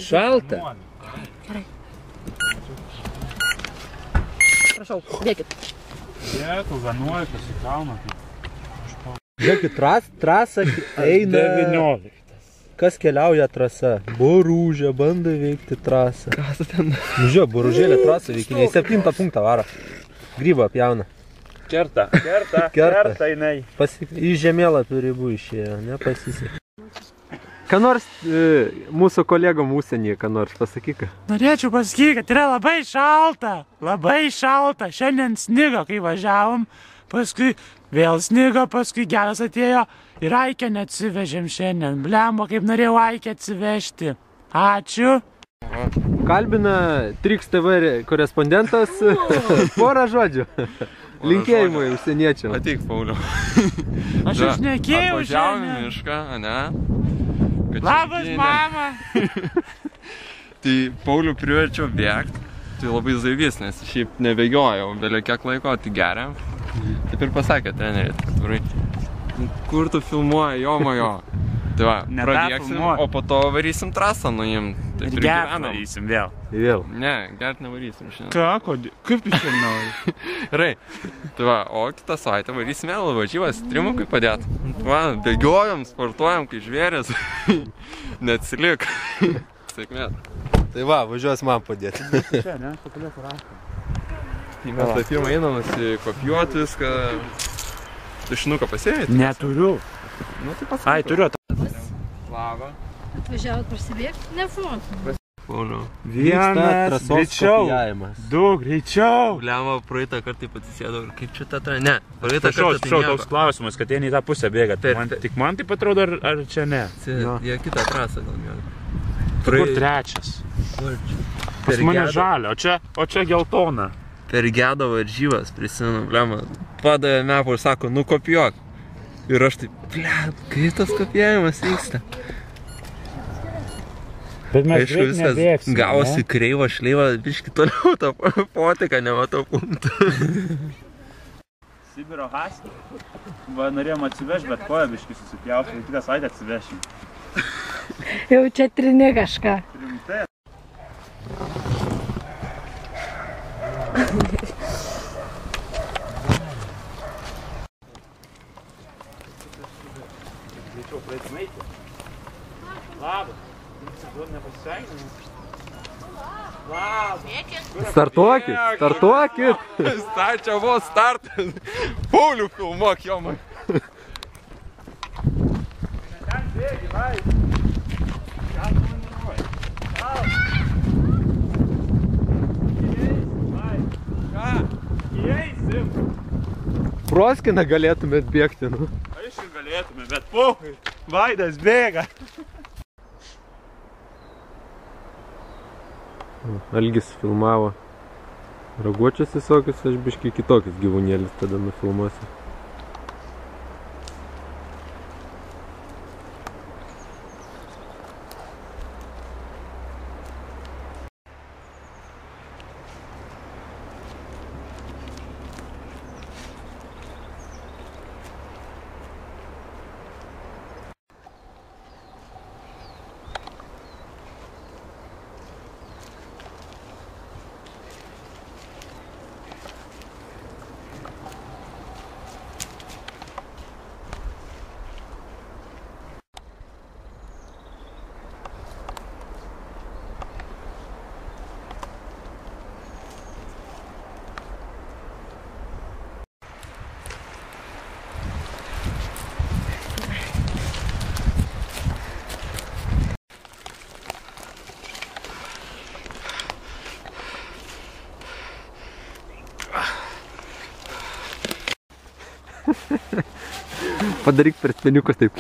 Šalta. Gerai. Prašau, bėkit. Dėkų, 11 pasikrauna. Žiūrėkit, trasa eina. 19. Kas keliauja trasa? Boružė, bando veikti trasą. Kas ten? Nu žiūrėk, boružėlė trasa veikia, į 7 punktą varo. Grybą pjauna. Kerta jinai. Į žemėlapį ribų išėjo, nepasisė. Ką nors mūsų kolegom užsienyje, ką nors pasakyk. Norėčiau pasakyti, kad yra labai šalta. Labai šalta. Šiandien snigo, kai važiavom. Paskui vėl snigo, paskui geras atėjo. Ir Aikę neatsivežėm šiandien. Blemba, kaip norėjau Aikę atsivežti. Ačiū. Kalbina Trix TV korespondentas. Porą žodžių. Linkėjimai užsieniečiam. Ateik, Pauliau. Aš išnekėjau šiandien. Atvažiavom į mišką, ane? Labas, mama. Tai Paulių priverčiau bėgti. Tai labai zaivys, nes šiaip nebėgiojau. Vėliau kiek laiko, tai geriam. Taip ir pasakė treneriai, kad kur tu filmuoji, jo. Tai va, prabėgsim, o po to varysim trasą nuim. Ir gert varysim vėl. Ne, gert nevarysim šiandien. Ką, kaip iš čia nori? Gerai. Tai va, o kitą savaitę varysim vėl varžybas, trimukui padėt. Va, bėgiojam, sportuojam, kai žvėrės. Neatsilik. Sėkmės. Tai va, važiuos man padėti. Čia, ne? Pakaliuok raštą. Mes tai pirmą einam nusikopijuoti viską. Tušinuką pasėjai? Neturiu. Nu, tai pasakai. Ai, turiu. Labą. Atvažiavot prasibėgti? Nefrontu. Pauliau. Vienas, greičiau. 2, greičiau. Lemą praeitą kartą atsisėdau ir kaip čia ta ne. Praeitą kartą tai nieko. Toks klausimas, kad jie į tą pusę bėga. Tik man taip atrodo, ar čia ne? Jie kitą trasą gal mėga. Kur trečias? Pas mane žalia, o čia geltona. Per gedo varžybas prisimenu, Lemą. Padavė mepą ir sako, nukopijuok. Ir aš taip, kaip tas kopijavimas vyksta? Bet mes aišku, viskas gavosi kreiva šleiva, biški toliau tą potiką, nematau punktą. Sibiro haskį. Va, norėjom atsivežti, bet koja biški susipjausiu, kitą savaitę atsivešim. Jau čia trini kažką. Rimtai. Greičiau praeisim eiti. Labas. Startuokit. Čia vos startas. Paulių filmuok, jomai. Ten bėgi, vai. Įeisim. Proskiną galėtumėt bėgti, nu. Aišku galėtume, bet puhui. Vaidas bėga. Algis filmavo raguočius visokius, aš biškai kitokius gyvūnėlis tada nufilmuosiu. Padaryk per speniukus taip.